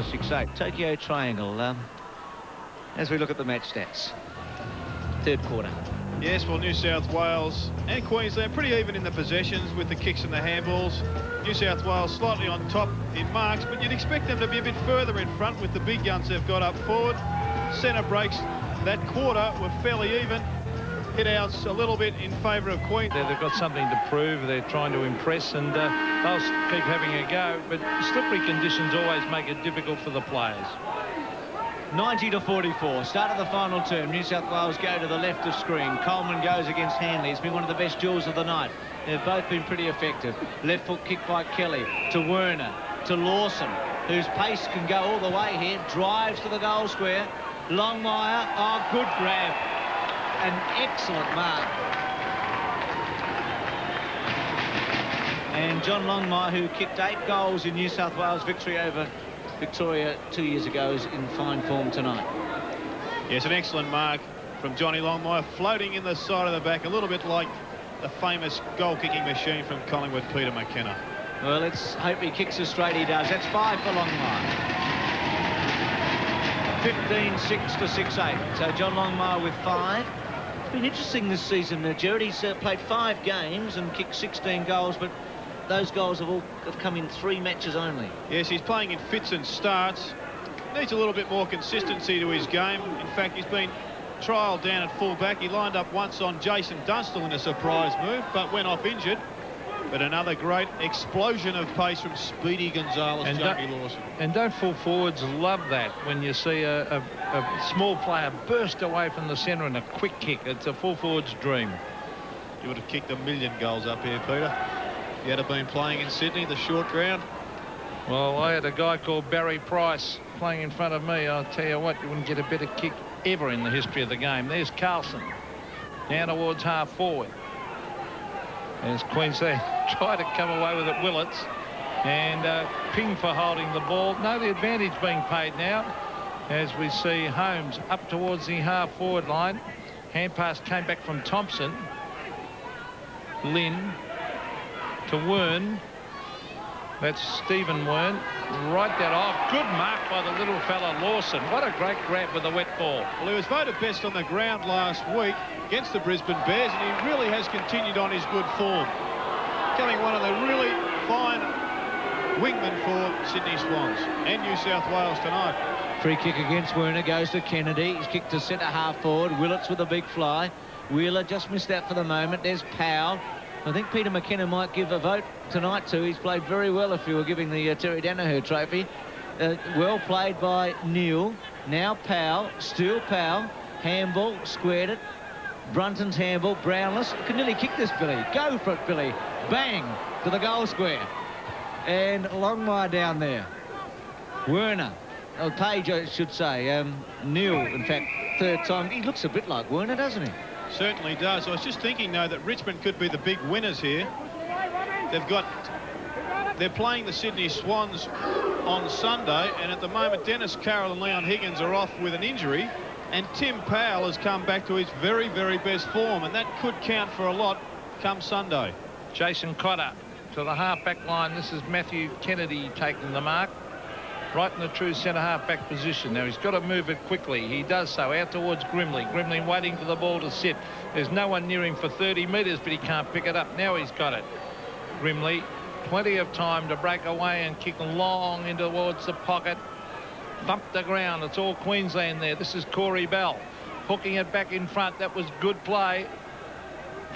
to 6-8. Tokyo Triangle, as we look at the match stats. Third quarter. Yes, well, New South Wales and Queensland pretty even in the possessions with the kicks and the handballs. New South Wales slightly on top in marks, but you'd expect them to be a bit further in front with the big guns they've got up forward. Centre breaks that quarter were fairly even. Hit outs a little bit in favour of Queensland. They've got something to prove. They're trying to impress, and they'll keep having a go. But slippery conditions always make it difficult for the players. 90 to 44. Start of the final term. New South Wales go to the left of screen. Coleman goes against Hanley. It's been one of the best duels of the night. They've both been pretty effective. Left foot kick by Kelly to Werner to Lawson, whose pace can go all the way here. Drives to the goal square. Longmire. Oh, good grab. An excellent mark. And John Longmire, who kicked 8 goals in New South Wales victory over Victoria 2 years ago, is in fine form tonight. Yes, an excellent mark from Johnny Longmire, floating in the side of the back, a little bit like the famous goal-kicking machine from Collingwood, Peter McKenna. Well, let's hope he kicks as straight he does. That's 5 for Longmire. 15-6 to 6-8. So John Longmire with 5. It's been interesting this season, Jared. He's played 5 games and kicked 16 goals, but those goals have come in 3 matches only. Yes, he's playing in fits and starts. Needs a little bit more consistency to his game. In fact, he's been trialled down at full-back. He lined up once on Jason Dunstall in a surprise move, but went off injured. But another great explosion of pace from Speedy Gonzalez, and Junkie Lawson. And don't full forwards love that when you see a small player burst away from the centre and a quick kick. It's a full forward's dream. You would have kicked 1,000,000 goals up here, Peter. You had been playing in Sydney, the short ground. Well, I had a guy called Barry Price playing in front of me. I'll tell you what, you wouldn't get a better kick ever in the history of the game. There's Carlson down towards half forward. As Queensland try to come away with it, Willits, and Ping for holding the ball. No, the advantage being paid now as we see Holmes up towards the half forward line. Hand pass came back from Thompson. Lynn to Wern. That's Stephen Wern. Right that off. Good mark by the little fella Lawson. What a great grab with the wet ball. Well, he was voted best on the ground last week against the Brisbane Bears, and he really has continued on his good form. Becoming one of the really fine wingmen for Sydney Swans and New South Wales tonight. Free kick against Werner goes to Kennedy. He's kicked to centre half forward. Willits with a big fly. Wheeler just missed out for the moment. There's Powell. I think Peter McKenna might give a vote tonight too. He's played very well if you were giving the Terry Danaher trophy. Well played by NEILL. Now Powell, still Powell. Handball, squared it. Brunton's handball, Brownless. Could nearly kick this, Billy. Go for it, Billy. Bang to the goal square. And Longmire down there. Werner. Oh, Page, I should say. NEILL, in fact, third time. He looks a bit like Werner, doesn't he? Certainly does. I was just thinking, though, that Richmond could be the big winners here. They're playing the Sydney Swans on Sunday, and at the moment, Dennis Carroll and Leon Higgins are off with an injury, and Tim Powell has come back to his very, very best form, and that could count for a lot come Sunday. Jason Cotter to the half-back line. This is Matthew Kennedy taking the mark. Right in the true centre half-back position. Now, he's got to move it quickly. He does so out towards Grimley. Grimley waiting for the ball to sit. There's no one near him for 30 metres, but he can't pick it up. Now he's got it. Grimley, plenty of time to break away and kick long in towards the pocket. Thump the ground. It's all Queensland there. This is Corey Bell hooking it back in front. That was good play.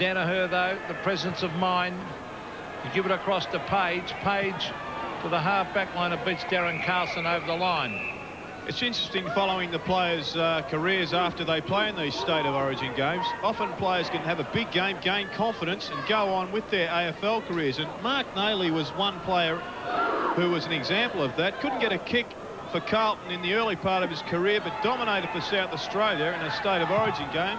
Danaher, though, the presence of mind. You give it across to Page. Page to the half-back line, it beats Darren Carlson over the line. It's interesting following the players' careers after they play in these State of Origin games. Often players can have a big game, gain confidence, and go on with their AFL careers. And Mark Neilll was one player who was an example of that. Couldn't get a kick for Carlton in the early part of his career, but dominated for South Australia in a State of Origin game,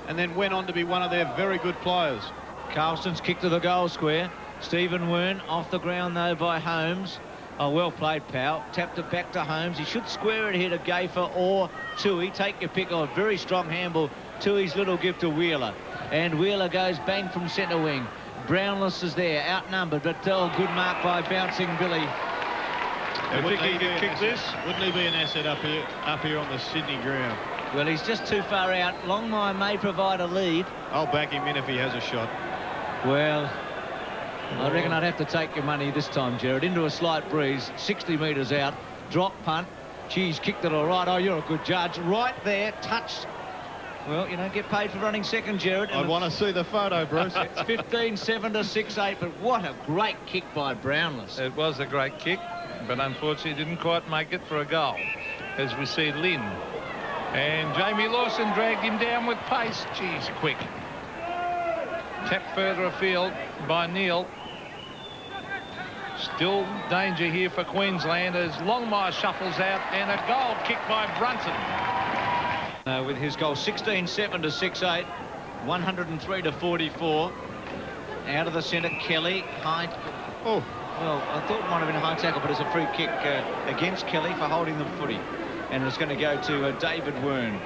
and then went on to be one of their very good players. Carlson's kick to the goal square. Stephen Wern off the ground, though, by Holmes. Oh, well played, Powell. Tapped it back to Holmes. He should square it here to Gafer or Tui. Take your pick. A very strong handball. Tui's little gift to Wheeler. And Wheeler goes bang from centre wing. Brownless is there, outnumbered, but good mark by bouncing Billy. think he could kick this? Wouldn't he be an asset up here on the Sydney ground? Well, he's just too far out. Longmire may provide a lead. I'll back him in if he has a shot. Well, I reckon I'd have to take your money this time, Gerard. Into a slight breeze, 60 metres out, drop punt. Geez, kicked it all right. Oh, you're a good judge. Right there, touched. Well, you don't get paid for running second, Gerard. I want to see the photo, Bruce. It's 15-7 to 6-8, but what a great kick by Brownless. It was a great kick, but unfortunately didn't quite make it for a goal. As we see Lynn. And Jamie Lawson dragged him down with pace. Geez, quick. Tapped further afield by NEILL. Still danger here for Queensland as Longmire shuffles out, and a goal kicked by Brunton. With his goal 16-7 to 6-8, 103 to 44. Out of the centre, Kelly. High. Oh. Well, I thought it might have been a high tackle, but it's a free kick against Kelly for holding the footy. And it's going to go to David Wern.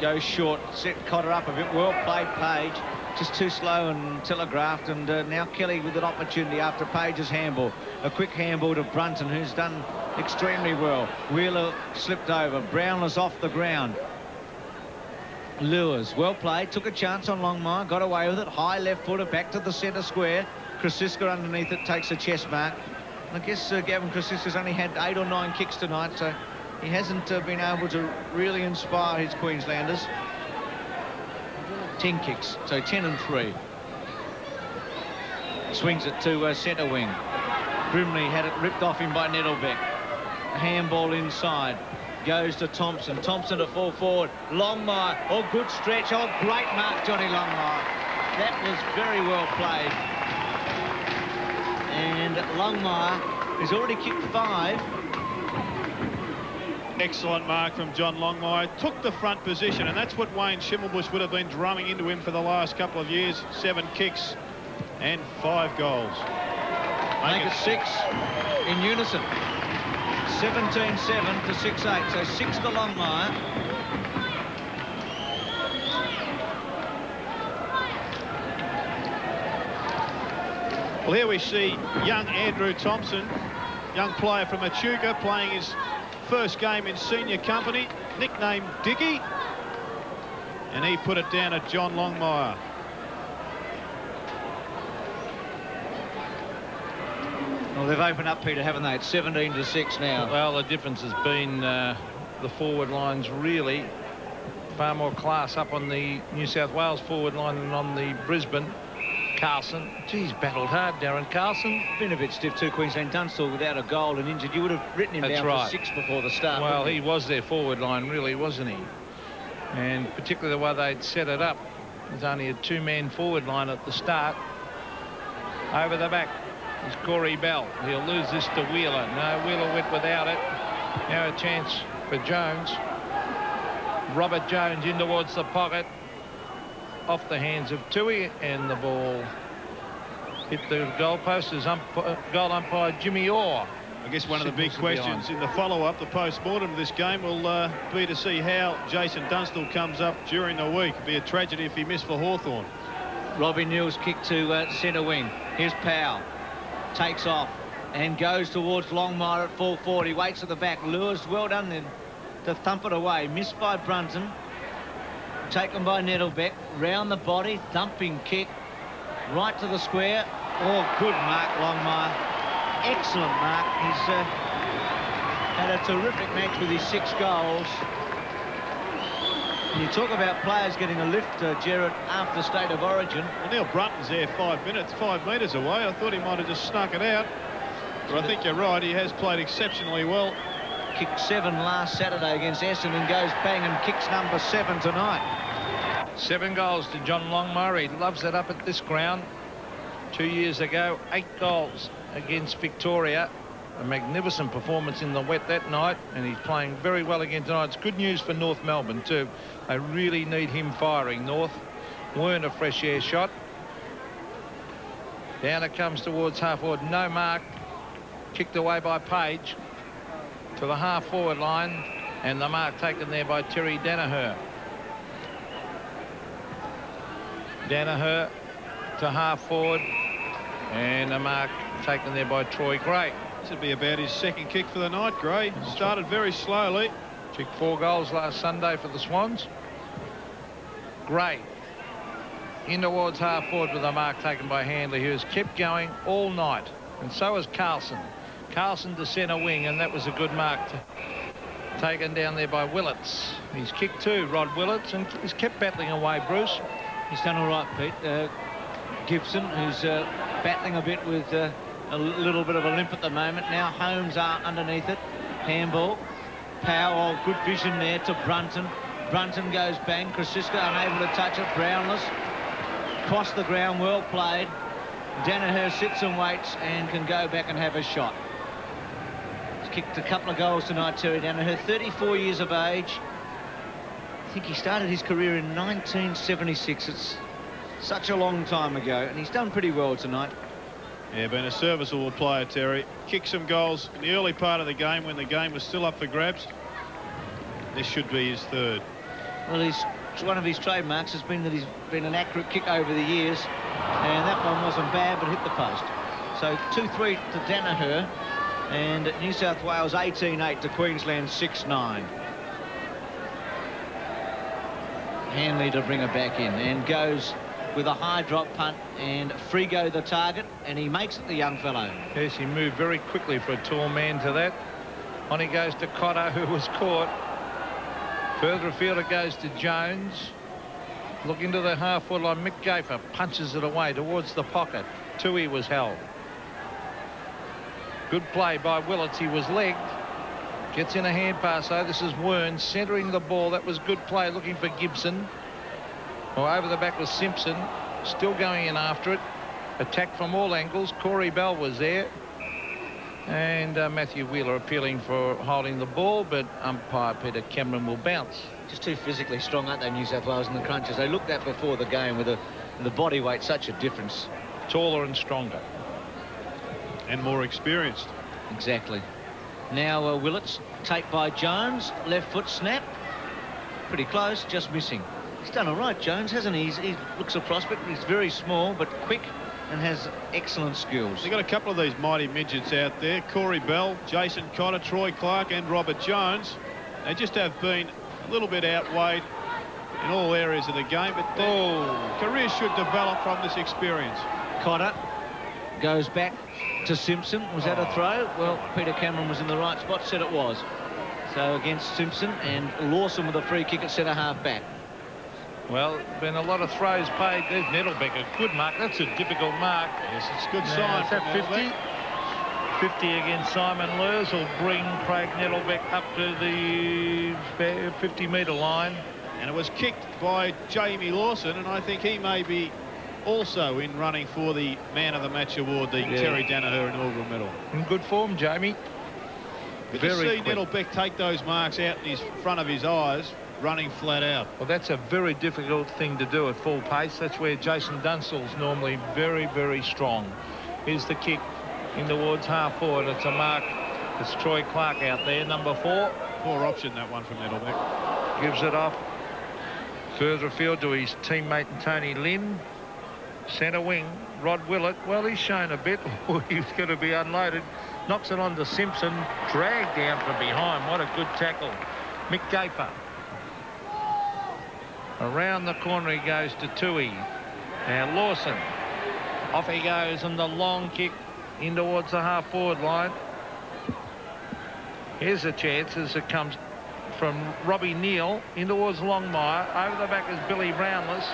Goes short, set Cotter up a bit. Well played, Page. Just too slow and telegraphed. And now Kelly with an opportunity after Page's handball. A quick handball to Brunton, who's done extremely well. Wheeler slipped over. Brownless off the ground. Lewis, well played. Took a chance on Longmire. Got away with it. High left footer back to the centre square. CROSISCA underneath it takes a chest mark. I guess Gavin CROSISCA's only had 8 or 9 kicks tonight, so he hasn't been able to really inspire his Queenslanders. 10 kicks, so 10 and 3. Swings it to centre wing. Grimley had it ripped off him by Nettlebeck. Handball inside. Goes to Thompson. Thompson to fall forward. Longmire. Oh, good stretch. Oh, great mark, Johnny Longmire. That was very well played. And Longmire has already kicked 5. Excellent mark from John Longmire. Took the front position, and that's what Wayne Schimmelbusch would have been drumming into him for the last couple of years. 7 kicks and 5 goals. Make it 6 in unison. 17-7 to 6-8. So 6 to Longmire. Well, here we see young Andrew Thompson, young player from Echuca, playing his first game in senior company, nicknamed Dicky, and he put it down at John Longmire. Well, they've opened up, Peter, haven't they? It's 17 to 6 now. Well, the difference has been the forward line's really far more class up on the New South Wales forward line than on the Brisbane. Carlson, geez, battled hard, Darren Carlson. Been a bit stiff too. Queensland Dunstall without a goal and injured. You would have written him down for 6 before the start. Well, he was their forward line, really, wasn't he? And particularly the way they'd set it up. There's only a 2-man forward line at the start. Over the back is Corey Bell. He'll lose this to Wheeler. No, Wheeler went without it. Now a chance for Jones. Robert Jones in towards the pocket. Off the hands of Tui, and the ball hit the goalpost as goal umpire Jimmy Orr. I guess one of the big questions in the follow-up, the post-mortem of this game, will be to see how Jason Dunstall comes up during the week. It'd be a tragedy if he missed for Hawthorn. Robbie Neal's kick to centre wing. Here's Powell. Takes off and goes towards Longmire at full forward. He waits at the back. Lewis, well done then to thump it away. Missed by Brunton. Taken by Nettlebeck. Round the body. Thumping kick. Right to the square. Oh, good mark, Longmire. Excellent mark. He's had a terrific match with his 6 goals. And you talk about players getting a lift, Gerard, after State of Origin. Well, Neil Brunton's there 5 metres away. I thought he might have just snuck it out. But I think you're right. He has played exceptionally well. Kicked 7 last Saturday against Essendon, goes bang and kicks number 7 tonight. 7 goals to John Longmire. He loves it up at this ground. 2 years ago, 8 goals against Victoria. A magnificent performance in the wet that night, and he's playing very well again tonight. It's good news for North Melbourne too. They really need him firing. North weren't a fresh air shot. Down it comes towards half forward. No mark. Kicked away by Page to the half forward line, and the mark taken there by Terry DANIHER. DANIHER to half forward, and a mark taken there by Troy Gray. This would be about his second kick for the night, Gray. Started very slowly. Kicked 4 goals last Sunday for the Swans. Gray in towards half forward with a mark taken by Handley, who has kept going all night, and so has Carlson. Carlson to centre wing, and that was a good mark taken down there by Willits. He's kicked 2, Rod Willits, and he's kept battling away, Bruce. He's done all right, Pete. Gibson, who's battling a bit with a little bit of a limp at the moment. Now Holmes are underneath it. Handball. Powell, good vision there to Brunton. Brunton goes bang. CROSISCA unable to touch it. Brownless. Cross the ground, well played. DANIHER sits and waits and can go back and have a shot. He's kicked a couple of goals tonight, Terry DANIHER, 34 years of age. I think he started his career in 1976. It's such a long time ago, and he's done pretty well tonight. Yeah, been a serviceable player, Terry. Kicked some goals in the early part of the game when the game was still up for grabs. This should be his 3rd. Well, one of his trademarks has been that he's been an accurate kick over the years, and that one wasn't bad but hit the post. So 2-3 to DANIHER, and New South Wales 18-8 to Queensland 6-9. Handley to bring her back in, and goes with a high drop punt and free go the target, and he makes it, the young fellow. Yes, he moved very quickly for a tall man to that. On he goes to Cotter, who was caught. Further afield it goes to Jones. Look into the half-forward line. Mick Gafer punches it away towards the pocket. Tui was held. Good play by Willits. He was legged. Gets in a hand pass, though. This is Wern centering the ball. That was good play, looking for Gibson. Well, over the back was Simpson. Still going in after it. Attack from all angles. Corey Bell was there. And Matthew Wheeler appealing for holding the ball, but umpire Peter Cameron will bounce. Just too physically strong, aren't they, New South Wales in the crunches? They looked at before the game with the body weight, such a difference. Taller and stronger. And more experienced. Exactly. Now Willits, take by Jones, left foot snap. Pretty close, just missing. He's done all right, Jones, hasn't he? He looks a prospect. He's very small, but quick and has excellent skills. They've got a couple of these mighty midgets out there. Corey Bell, Jason Cotter, Troy Clark and Robert Jones. They just have been a little bit outweighed in all areas of the game, but their careers should develop from this experience. Cotter goes back to Simpson. Was that a throw? Well, Peter Cameron was in the right spot, said it was. So against Simpson, and Lawson with a free kick at centre half back. Well, been a lot of throws paid. There's Nettlebeck, a good mark. That's a difficult mark. Yes, it's a good sign. Is that 50? 50 against Simon Lurs will bring Craig Nettlebeck up to the 50-metre line. And it was kicked by Jamie Lawson, and I think he may be also in running for the Man of the Match award, the Terry DANIHER inaugural medal. In good form, Jamie. But you see Nettlebeck take those marks out in front of his eyes, running flat out. Well, that's a very difficult thing to do at full pace. That's where Jason Dunstall's normally very, very strong. Here's the kick in towards half forward. It's a mark. It's Troy Clark out there, number 4. Poor option, that one from Nettlebeck. Gives it off further afield to his teammate Tony Lynn. Centre wing, Rod Willett. Well, he's shown a bit. He's going to be unloaded. Knocks it on to Simpson. Dragged down from behind. What a good tackle. Mick Gafer. Around the corner he goes to Tui. Now Lawson. Off he goes, and the long kick in towards the half-forward line. Here's a chance as it comes from Robbie Neil in towards Longmire. Over the back is Billy Brownless.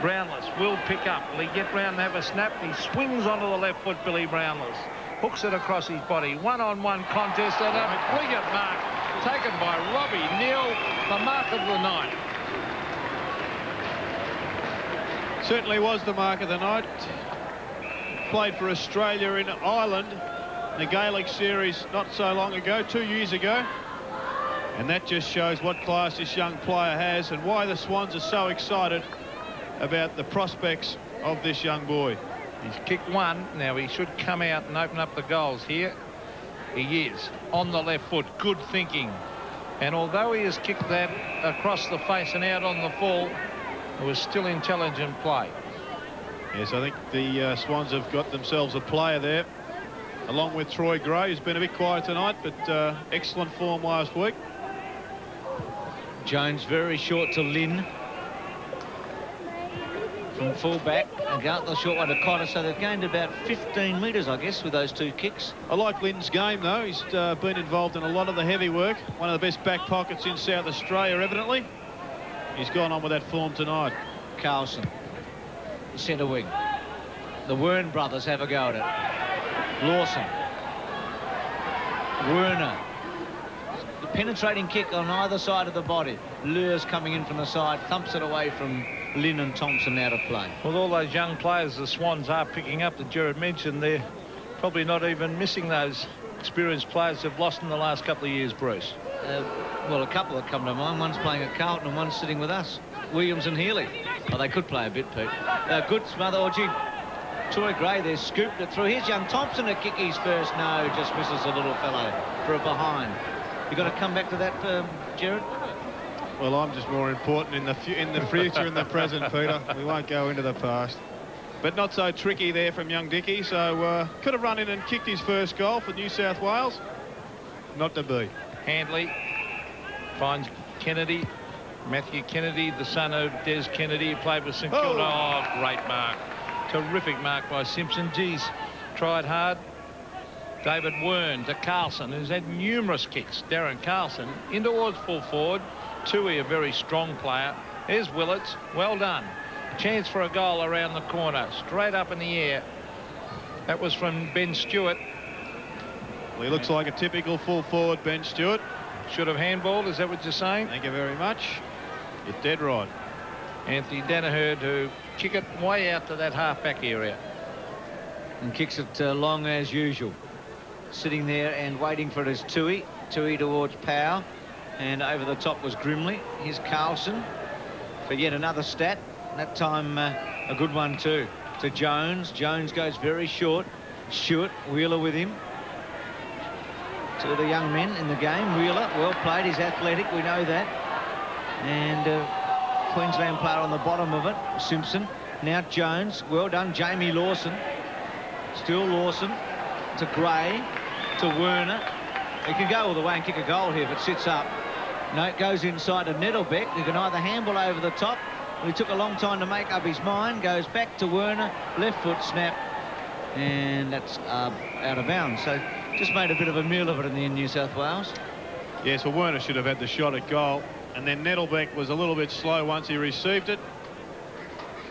Brownless will pick up. Will he get round and have a snap? He swings onto the left foot, Billy Brownless. Hooks it across his body. One-on-one contest, and a brilliant mark taken by Robbie Neil, the mark of the night. Certainly was the mark of the night. Played for Australia in Ireland in the Gaelic series not so long ago, 2 years ago. And that just shows what class this young player has and why the Swans are so excited about the prospects of this young boy. He's kicked one. Now he should come out and open up the goals here. He is on the left foot. Good thinking. And although he has kicked that across the face and out on the full, it was still intelligent play. Yes, I think the Swans have got themselves a player there along with Troy Gray, who's been a bit quiet tonight, but excellent form last week. Jones very short to Lynn. From full-back, and go out the short one to Cotter, so they've gained about 15 metres, I guess, with those two kicks. I like Lynn's game, though. He's been involved in a lot of the heavy work. One of the best back pockets in South Australia, evidently. He's gone on with that form tonight. Carlson, centre wing. The Wern brothers have a go at it. Lawson. Werner. The penetrating kick on either side of the body. Lures coming in from the side, thumps it away from Lynn and Thompson out of play. With all those young players the Swans are picking up that Jared mentioned, they're probably not even missing those experienced players they've lost in the last couple of years, Bruce. Well, a couple that come to mind. One's playing at Carlton and one's sitting with us. Williams and Healy. Oh, they could play a bit, Pete. Good smother. Oh, gee. Troy Gray there scooped it through. Here's young Thompson to kick his first. No, just misses the little fellow for a behind. You got to come back to that, Jared? Well, I'm just more important in the future and the present, Peter. We won't go into the past. But not so tricky there from young Dicky. So could have run in and kicked his first goal for New South Wales. Not to be. Handley finds Kennedy. Matthew Kennedy, the son of Des Kennedy, who played with St Kilda. Oh, great mark. Terrific mark by Simpson. Geez, tried hard. David Wern to Carlson, who's had numerous kicks. Darren Carlson in towards full forward. Tui, a very strong player. Here's Willits. Well done. Chance for a goal around the corner. Straight up in the air. That was from Ben Stewart. Well, he looks like a typical full forward, Ben Stewart. Should have handballed. Is that what you're saying? Thank you very much. You're dead right. Anthony DANIHER to kick it way out to that half-back area. And kicks it long as usual. Sitting there and waiting for it is Tui. Tui towards Powell. And over the top was Grimley. Here's Carlson for yet another stat. That time a good one too. To Jones. Jones goes very short. Stewart, Wheeler with him. Two of the young men in the game. Wheeler, well played. He's athletic. We know that. And Queensland player on the bottom of it. Simpson. Now Jones. Well done. Jamie Lawson. Still Lawson. To Gray. To Werner. He can go all the way and kick a goal here if it sits up. No, it goes inside to Nettlebeck, who can either handball over the top. Well, he took a long time to make up his mind. Goes back to Werner. Left foot snap. And that's out of bounds. So just made a bit of a meal of it in New South Wales. Yes, well, Werner should have had the shot at goal. And then Nettlebeck was a little bit slow once he received it.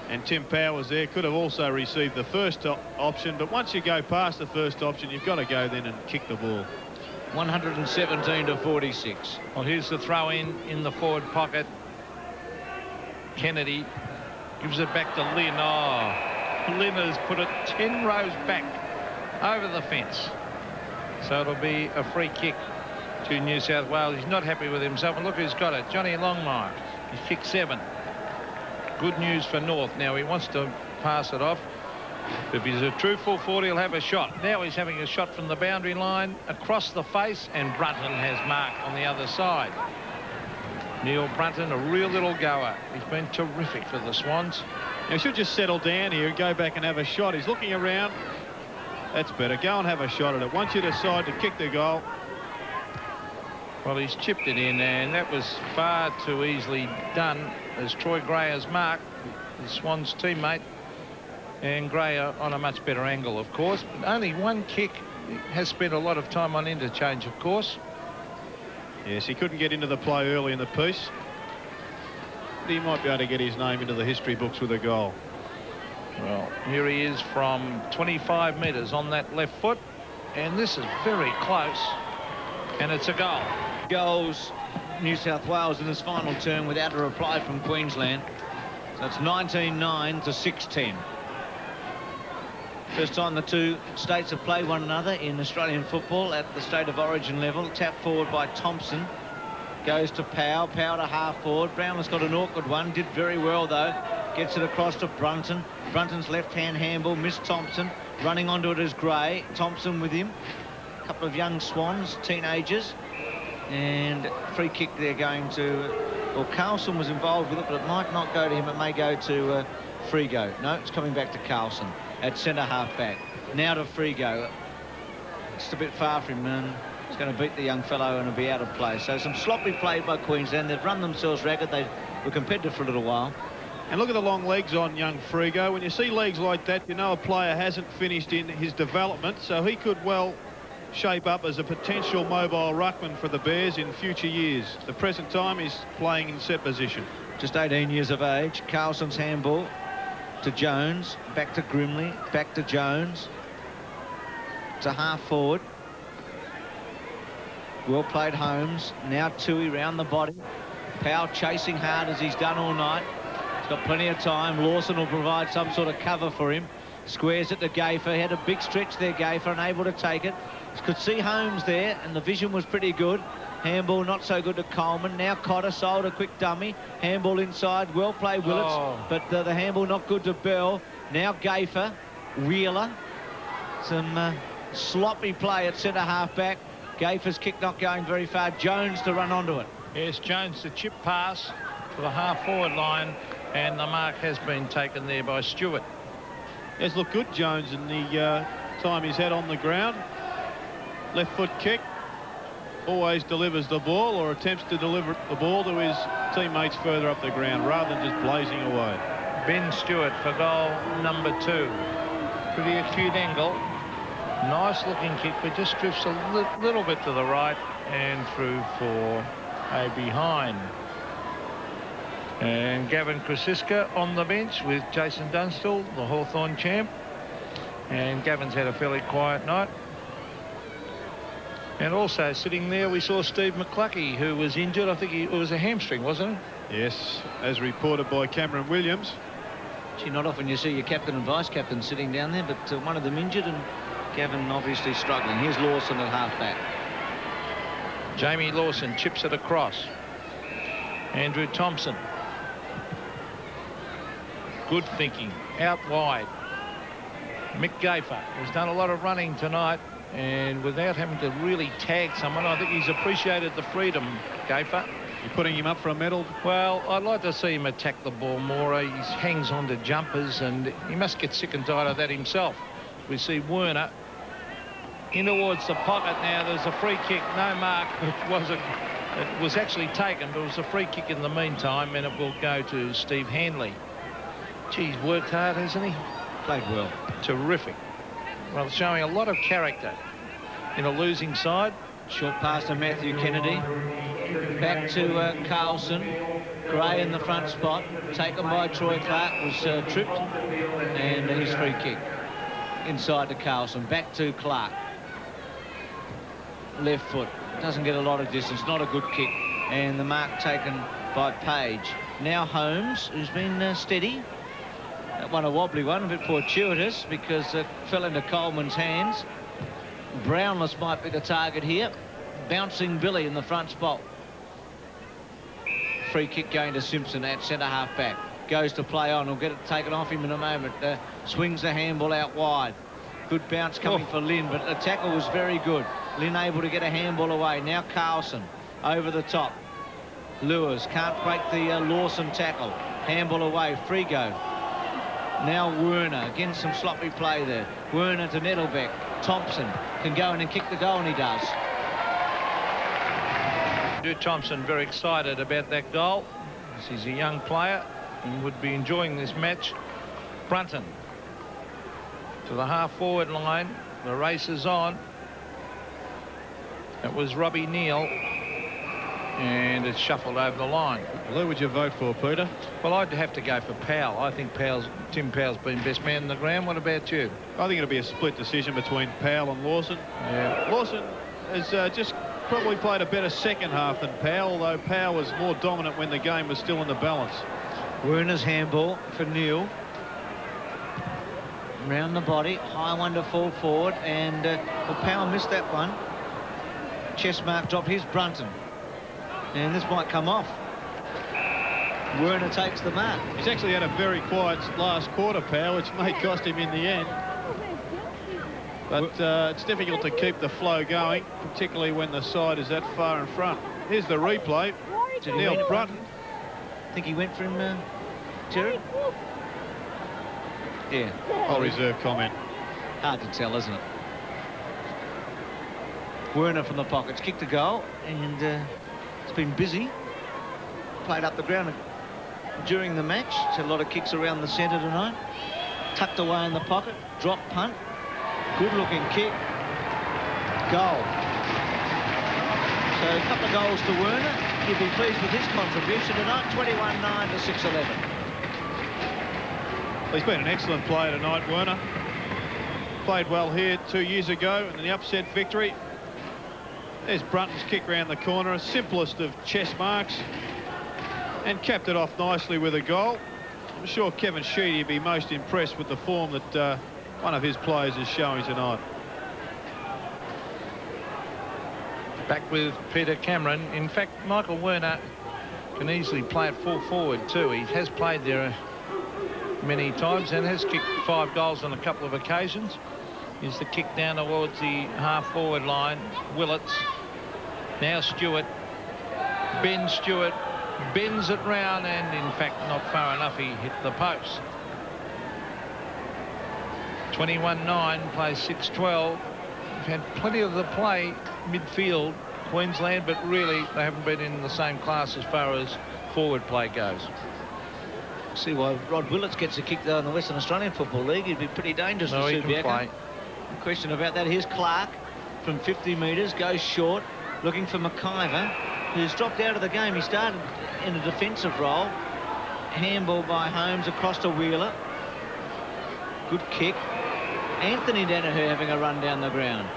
And Tim Powell was there. Could have also received the first option. But once you go past the first option, you've got to go then and kick the ball. 117 to 46. Well, here's the throw in the forward pocket. Kennedy gives it back to Lynn. Oh, Lynn has put it 10 rows back over the fence. So it'll be a free kick to New South Wales. He's not happy with himself. And look who's got it. Johnny Longmire. He's kicked 7. Good news for North. Now he wants to pass it off. If he's a true full forward, he'll have a shot. Now he's having a shot from the boundary line across the face, and Brunton has marked on the other side. Neil Brunton, a real little goer. He's been terrific for the Swans. He should just settle down here and go back and have a shot. He's looking around. That's better. Go and have a shot at it. Once you decide to kick the goal. Well, he's chipped it in, and that was far too easily done, as Troy Gray has marked, the Swans' teammate. And Gray on a much better angle, of course. But only one kick. He has spent a lot of time on interchange, of course. Yes, he couldn't get into the play early in the piece. But he might be able to get his name into the history books with a goal. Well, here he is from 25 metres on that left foot. And this is very close. And it's a goal. Goals New South Wales in this final term without a reply from Queensland. So it's 19-9 to 6-10. First time the two states have played one another in Australian football at the state of origin level. Tap forward by Thompson. Goes to Powell. Powell to half forward. Brownless got an awkward one. Did very well, though. Gets it across to Brunton. Brunton's left-hand handball. Missed Thompson. Running onto it is Gray. Thompson with him. A couple of young Swans, teenagers. And free kick there going to... Well, Carlson was involved with it, but it might not go to him. It may go to Frigo. No, it's coming back to Carlson at centre half back. Now to Frigo. just a bit far for him, and he's going to beat the young fellow and he'll be out of play. So some sloppy play by Queensland. They've run themselves ragged. They were competitive for a little while. And look at the long legs on young Frigo. When you see legs like that, you know a player hasn't finished in his development, so he could well shape up as a potential mobile ruckman for the Bears in future years. The present time he's playing in set position. Just 18 years of age. Carlson's handball to Jones, back to Grimley, back to Jones, to half forward. Well played Holmes. Now Tui round the body. Powell chasing hard as he's done all night. He's got plenty of time. Lawson will provide some sort of cover for him. Squares it to Gafer. Had a big stretch there, Gafer, unable to take it. Could see Holmes there, and the vision was pretty good. Handball not so good to Coleman. Now Cotter sold a quick dummy. Handball inside. Well played, Willits. But the handball not good to Bell. Now Gafer. Wheeler. Some sloppy play at centre half back. Gafer's kick not going very far. Jones to run onto it. Yes, Jones the chip pass to the half forward line, and the mark has been taken there by Stewart. Has looked good, Jones, in the time he's had on the ground. Left foot kick. Always delivers the ball, or attempts to deliver the ball to his teammates further up the ground rather than just blazing away. Ben Stewart for goal number 2. Pretty acute angle. Nice looking kick, but just drifts a little bit to the right and through for a behind. And Gavin CROSISCA on the bench with Jason Dunstall, the Hawthorn champ. And Gavin's had a fairly quiet night. And also sitting there, we saw Steve McCluckey, who was injured. I think it was a hamstring, wasn't it? Yes, as reported by Cameron Williams. Gee, not often you see your captain and vice captain sitting down there, but one of them injured and Gavin obviously struggling. Here's Lawson at half-back. Jamie Lawson chips it across. Andrew Thompson. Good thinking. Out wide. Mick Gafer, who's done a lot of running tonight, and without having to really tag someone, I think he's appreciated the freedom, Gafer. You're putting him up for a medal? Well, I'd like to see him attack the ball more. He hangs on to jumpers, and he must get sick and tired of that himself. We see Werner in towards the pocket now. There's a free kick. No mark. It was actually taken, but it was a free kick in the meantime, and it will go to Steve Hanley. Geez, worked hard, hasn't he? Played well. Terrific. Well, showing a lot of character in a losing side. Short pass to Matthew Kennedy. Back to Carlson. Gray in the front spot. Taken by Troy Clark. Was tripped. And his free kick. Inside to Carlson. Back to Clark. Left foot. Doesn't get a lot of distance. Not a good kick. And the mark taken by Page. Now Holmes, who's been steady. That one a wobbly one, a bit fortuitous because it fell into Coleman's hands. Brownless might be the target here. Bouncing Billy in the front spot. Free kick going to Simpson at centre half back. Goes to play on. He'll get it taken off him in a moment. Swings the handball out wide. Good bounce coming for Lynn, but the tackle was very good. Lynn able to get a handball away. Now Carlson over the top. Lewis can't break the Lawson tackle. Handball away. Frigo. Now Werner. Again, some sloppy play there. Werner to Nettlebeck. Thompson can go in and kick the goal, and he does. Andrew Thompson very excited about that goal. He's a young player and would be enjoying this match. Brunton to the half-forward line. The race is on. It was Robbie Neal. And it's shuffled over the line. Well, who would you vote for, Peter? Well, I'd have to go for Powell. I think Tim Powell's been best man on the ground. What about you? I think it'll be a split decision between Powell and Lawson. Yeah. Lawson has just probably played a better second half than Powell, although Powell was more dominant when the game was still in the balance. Werner's handball for Neil. Round the body, high one to fall forward, and well, Powell missed that one. Chest mark dropped. Here's Brunton. And this might come off. Werner takes the mark. He's actually had a very quiet last quarter, Powell, which may cost him in the end. But it's difficult to keep the flow going, particularly when the side is that far in front. Here's the replay. Neil Brunton. I think he went for him, Terry. Yeah. I'll reserve comment. Hard to tell, isn't it? Werner from the pockets kicked a goal, and it's been busy. Played up the ground during the match. It's had a lot of kicks around the centre tonight. Tucked away in the pocket. Drop punt. Good looking kick. Goal. So a couple of goals to Werner. He'll be pleased with his contribution tonight. 21-9 to 6-11. He's been an excellent player tonight, Werner. Played well here 2 years ago in the upset victory. There's Brunton's kick round the corner, simplest of chess marks, and capped it off nicely with a goal. I'm sure Kevin Sheedy would be most impressed with the form that one of his players is showing tonight. Back with Peter Cameron. In fact, Michael Werner can easily play at full forward too. He has played there many times and has kicked 5 goals on a couple of occasions. Is the kick down towards the half-forward line. Willets. Now Stewart. Ben Stewart bends it round, and in fact not far enough. He hit the post. 21-9, plays 6-12. We've had plenty of the play midfield, Queensland, but really they haven't been in the same class as far as forward play goes. See why Rod Willets gets a kick though in the Western Australian Football League. He'd be pretty dangerous No, for he can play. No question about that. Here's Clark from 50 metres, goes short, looking for McIver, who's dropped out of the game. He started in a defensive role. Handball by Holmes across to Wheeler. Good kick. Anthony Daniher having a run down the ground.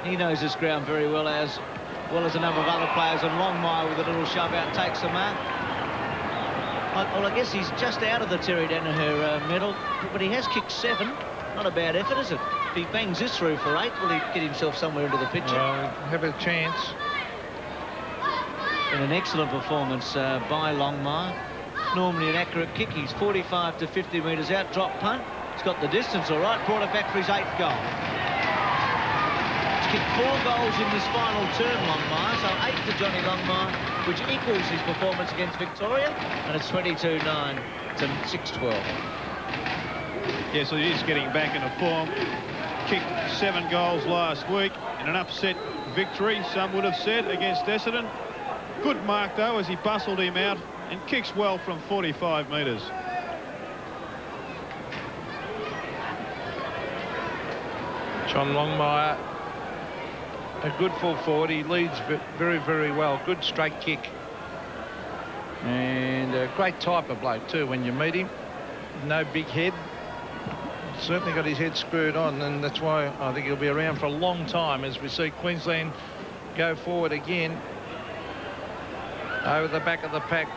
He knows this ground very well as a number of other players, and Longmire with a little shove out takes the mark. Well, I guess he's just out of the Terry Daniher medal, but he has kicked 7. Not a bad effort, is it? If he bangs this through for 8, will he get himself somewhere into the picture? Well, have a chance. And an excellent performance by Longmire. Normally an accurate kick. He's 45 to 50 metres out, drop punt. He's got the distance all right, brought it back for his 8th goal. He's kicked 4 goals in this final term, Longmire, so 8 to Johnny Longmire, which equals his performance against Victoria, and it's 22-9 to 6-12. Yes, so he is getting back into form. Kicked 7 goals last week in an upset victory, some would have said, against Essendon. Good mark, though, as he bustled him out and kicks well from 45 metres. John Longmire, a good full forward. He leads very, very well. Good straight kick. And a great type of bloke, too, when you meet him. No big head. Certainly got his head screwed on, and that's why I think he'll be around for a long time as we see Queensland go forward again. Over the back of the pack,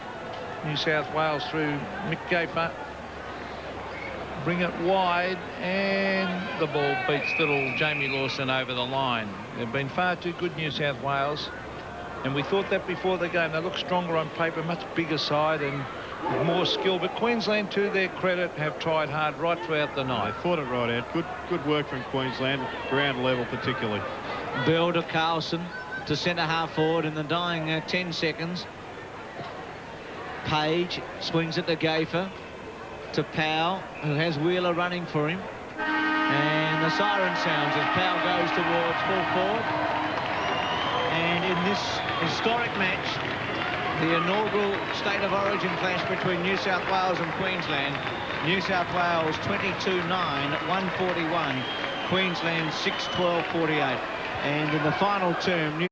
New South Wales through Mick Gafer. Bring it wide, and the ball beats little Jamie Lawson over the line. They've been far too good, New South Wales, and we thought that before the game. They look stronger on paper, much bigger side and more skill, but Queensland, to their credit, have tried hard right throughout the night. They fought it right out. Good work from Queensland, ground level particularly. Bell to Carlson to centre half forward in the dying 10 seconds. Page swings it to Gafer, to Powell, who has Wheeler running for him, and the siren sounds as Powell goes towards full forward. And in this historic match, the inaugural State of Origin clash between New South Wales and Queensland, New South Wales 22-9 at 141, Queensland 6-12-48, and in the final term